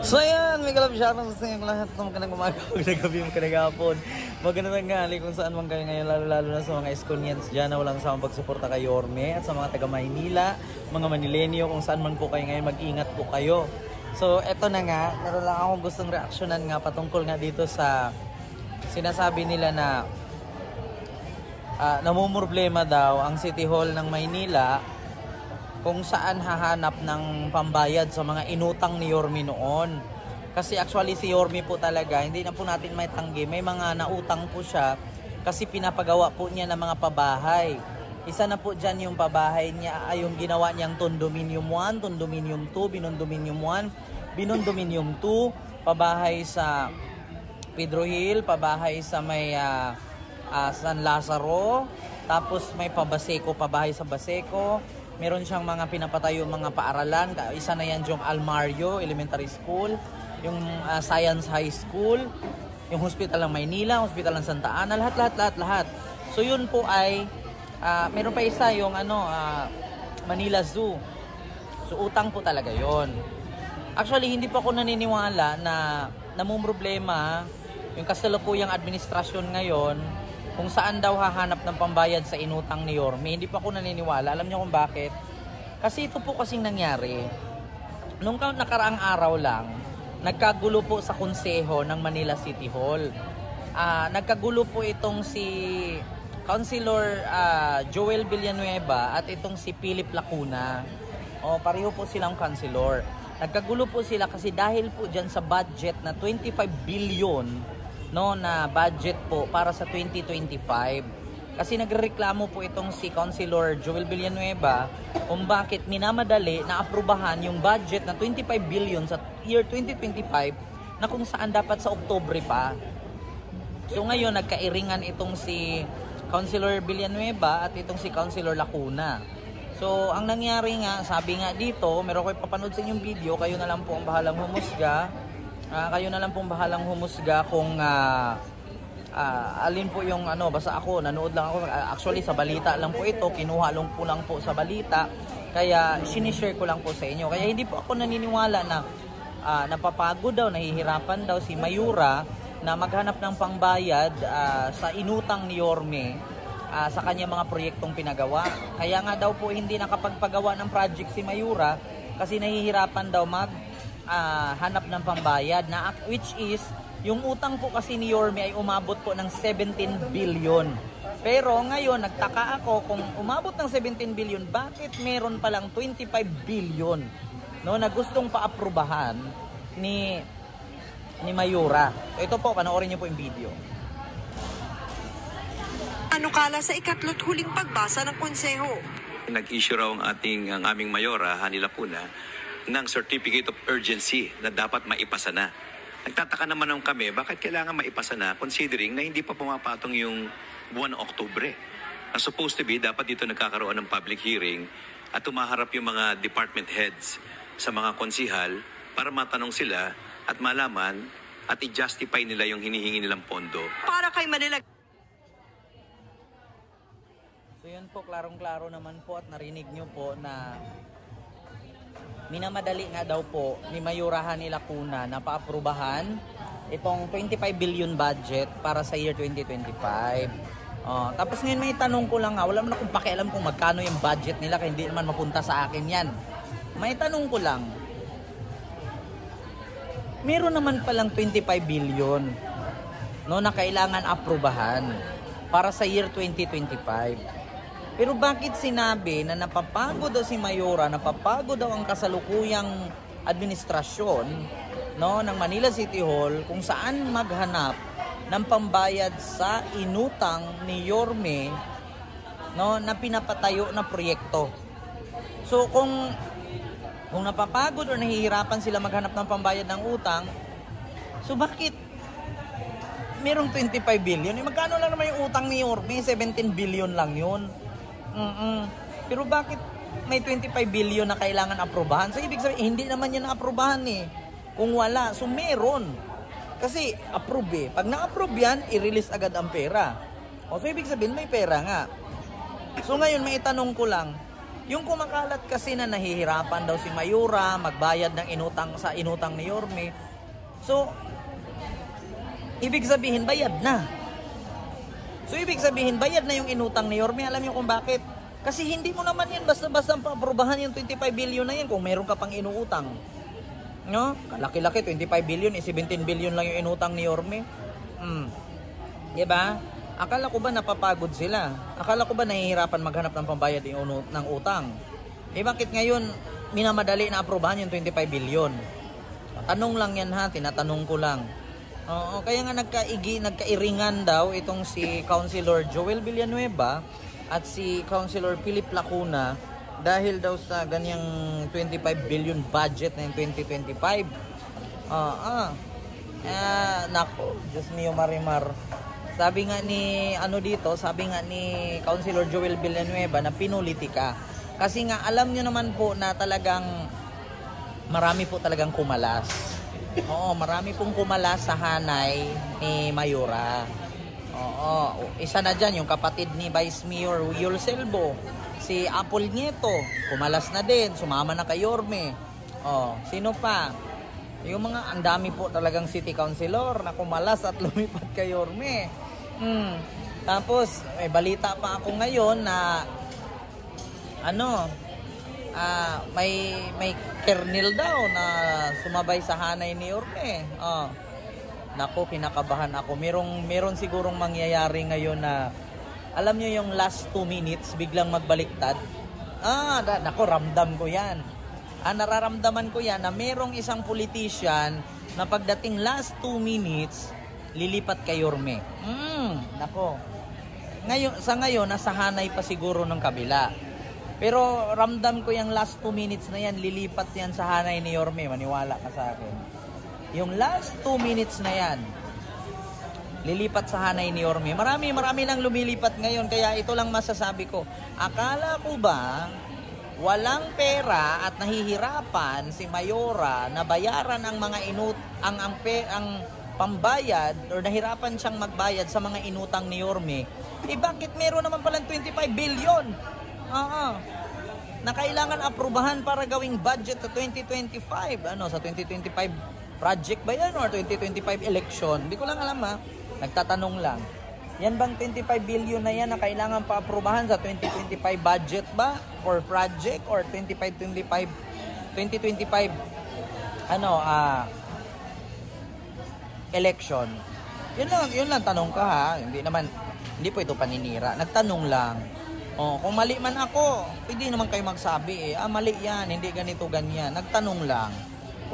So ayan, may kalab shoutout sa inyong lahat ng magandang umaga, magandang gabi, magandang hapon. Magandang tanghali kung saan man kayo ngayon, lalo na sa mga Eskonians dyan na walang samang pagsuporta kay Yorme at sa mga taga Maynila, mga Manilenyo, kung saan man po kayo ngayon, mag-ingat po kayo. So eto na nga, meron lang akong gustong reaksyonan nga patungkol nga dito sa sinasabi nila na namumroblema daw ang City Hall ng Maynila kung saan hahanap ng pambayad sa mga inutang ni Yorme noon. Kasi actually si Yorme po talaga, hindi na po natin may tanggi. May mga nautang po siya kasi pinapagawa po niya ng mga pabahay. Isa na po dyan yung pabahay niya, ay yung ginawa niyang Condominium 1, Condominium 2, Binondominium 1, Binondominium 2, pabahay sa Pedro Hill, pabahay sa may San Lazaro, tapos may pabaseco, pabahay sa Baseco. Meron siyang mga pinapatayo mga paaralan. Isa na yan yung Almario Elementary School, yung Science High School, yung Hospital ng Maynila, Hospital ng Santa Ana, lahat. So yun po ay meron pa isa yung Manila Zoo. So utang po talaga yon. Actually hindi pa ako naniniwala na namumroblema yung kasalukuyang administrasyon ngayon kung saan daw hahanap ng pambayad sa inutang ni Yorme. Hindi pa ako naniniwala. Alam niyo kung bakit? Kasi ito po kasing nangyari. Nung nakaraang araw lang, nagkagulo po sa konseho ng Manila City Hall. Nagkagulo po itong si Councilor Joel Villanueva at itong si Philip Lacuna. Pareho po silang councilor. Nagkagulo po sila kasi dahil po dyan sa budget na 25 billion na budget po para sa 2025. Kasi nagreklamo po itong si Councilor Joel Villanueva kung bakit minamadali na aprubahan yung budget na 25 billion sa year 2025 na kung saan dapat sa Oktubre pa. So ngayon nagkairingan itong si Councilor Villanueva at itong si Councilor Lacuna. So ang nangyari nga, sabi nga dito, meron ko ipapanood sa inyong video, kayo na lang po ang bahalang humusga. Kayo na lang pong bahalang humusga kung alin po yung basta ako, nanood lang ako. Actually sa balita lang po ito, kinuha lang po sa balita. Kaya sinishare ko lang po sa inyo. Kaya hindi po ako naniniwala na napapagod daw, nahihirapan daw si Mayura na maghanap ng pangbayad sa inutang ni Yorme sa kanya mga proyektong pinagawa. Kaya nga daw po hindi nakapagpagawa ng project si Mayura kasi nahihirapan daw hanap ng pambayad na which is yung utang po kasi ni Yorme ay umabot po ng 17 billion. Pero ngayon nagtaka ako kung umabot ng 17 billion, bakit meron palang 25 billion na gustong paaprubahan ni Mayura. So ito po, panoorin niyo po yung video. Anukala sa ikatlot huling pagbasa ng konseho. Nag-issue raw ang aming Mayora, Hani Lacuna, ng Certificate of Urgency na dapat maipasa na. Nagtataka naman kami, bakit kailangan maipasa na considering na hindi pa pumapatong yung buwan ng Oktubre. Na supposed to be, dapat dito nagkakaroon ng public hearing at tumaharap yung mga department heads sa mga konsihal para matanong sila at malaman at i-justify nila yung hinihingi nilang pondo. Para kay Manila. So yun po, klarong-klaro naman po at narinig nyo po na minamadali nga daw po ni Mayura Hani Lacuna na paaprubahan itong 25 billion budget para sa year 2025. Tapos ngayon may tanong ko lang wala naman akong pakialam kung magkano yung budget nila kaya hindi naman mapunta sa akin yan. May tanong ko lang, meron naman palang 25 billion na kailangan aprubahan para sa year 2025. Pero bakit sinabi na napapagod daw si Mayura, napapagod daw ang kasalukuyang administrasyon ng Manila City Hall kung saan maghanap ng pambayad sa inutang ni Yorme na pinapatayo na proyekto. So kung napapagod o nahihirapan sila maghanap ng pambayad ng utang, so bakit merong 25 billion? Magkano lang naman yung utang ni Yorme? 17 billion lang yun. Pero bakit may 25 billion na kailangan aprobahan? So ibig sabihin, hindi naman yan na-aprobahan Kung wala, so meron. Kasi approve Pag na-approve yan, i-release agad ang pera. So ibig sabihin, may pera nga. So ngayon, may itanong ko lang, Yung kumakalat kasi na nahihirapan daw si Mayura magbayad ng inutang ni Yorme. So, ibig sabihin bayad na. So, ibig sabihin bayad na yung inutang ni Yorme. Alam niyo kung bakit? Kasi hindi mo naman yan basta-basta paaprubahan yung 25 billion na yan kung meron ka pang inuutang. No? Kalaki-laki, 25 billion, 17 billion lang yung inutang ni Yorme. Diba? Akala ko ba napapagod sila? Akala ko ba nahihirapan maghanap ng pambayad ng utang? Bakit ngayon minamadali na aprubahan yung 25 billion? Tanong lang yan ha, tinatanong ko lang. Oo, kaya nga nagkairingan daw itong si Councilor Joel Villanueva at si Councilor Philip Lacuna dahil daw sa ganyang 25 billion budget na yung 2025. Nako, Diyos mio Marimar. Sabi nga ni Councilor Joel Villanueva na pinulitika. Kasi nga alam nyo naman po na talagang marami po talagang kumalas. Oo, marami pong kumalas sa hanay ni Mayura. Oo, isa na dyan yung kapatid ni Vice Mayor Yul Selbo, si Apple Nieto, kumalas na din, sumama na kay Yorme. Sino pa? Yung mga, ang dami po talagang city councilor na kumalas at lumipat kay Yorme. Tapos, may balita pa ako ngayon na may kernel daw na sumabay sa hanay ni Yorme. Nako, kinakabahan ako. Meron sigurong mangyayari ngayon na, alam nyo yung last 2 minutes, biglang magbaliktad. Nako, ramdam ko yan. Nararamdaman ko yan na merong isang politician na pagdating last 2 minutes, lilipat kay Yorme. Nako. Sa ngayon, nasa hanay pa siguro ng kabila. Pero ramdam ko yung last 2 minutes na yan, lilipat yan sa hanay ni Yorme. Maniwala ka sa akin. Yung last 2 minutes na yan, lilipat sa hanay ni Yorme. Marami nang lumilipat ngayon. Kaya ito lang masasabi ko. Akala ko ba walang pera at nahihirapan si Mayura na bayaran ang mga ang pambayad or nahirapan siyang magbayad sa mga inutang ni Yorme? Bakit meron naman palang 25 billion? Na kailangan aprubahan para gawing budget sa 2025. Sa 2025 project ba yan or 2025 election? Hindi ko lang alam ha. Nagtatanong lang. Yan bang 25 billion na yan na kailangan pa-aprubahan sa 2025 budget ba? Or project? Or 2025 election? Yun lang tanong ka ha. Hindi po ito paninira. Nagtanong lang. Kung mali man ako, pwede naman kayo magsabi mali yan, hindi ganito, ganyan. Nagtanong lang.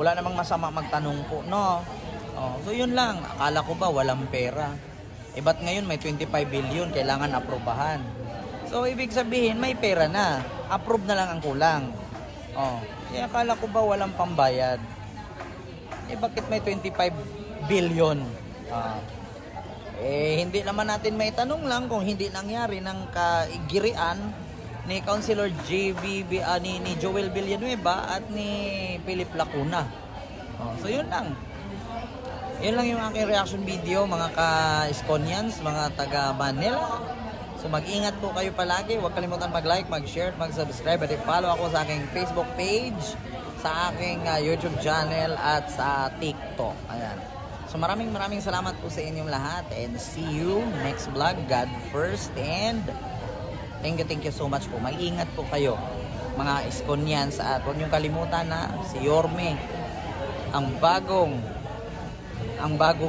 Wala namang masama magtanong po, no? So yun lang. Akala ko ba walang pera? Ba't ngayon may 25 billion, kailangan aprubahan? So ibig sabihin, may pera na. Approve na lang ang kulang. Kaya akala ko ba walang pambayad? Bakit may 25 billion? Hindi naman natin may tanong lang kung hindi nangyari ng kaigirian ni Councilor ni Joel Villanueva at ni Philip Lacuna. So yun lang. Yun lang yung aking reaction video, mga ka-Iskonians, mga taga Manila. So mag-ingat po kayo palagi. Huwag kalimutan mag-like, mag-share, mag-subscribe at i-follow ako sa aking Facebook page, sa aking YouTube channel at sa TikTok. Ayan. So maraming salamat po sa inyong lahat and see you next vlog. God first and thank you so much po. Mag-ingat po kayo mga Iskonians at huwag niyong kalimutan na si Yorme ang bagong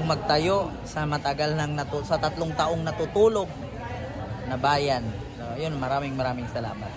magtayo sa matagal sa 3 taong natutulog na bayan. So yun, maraming salamat.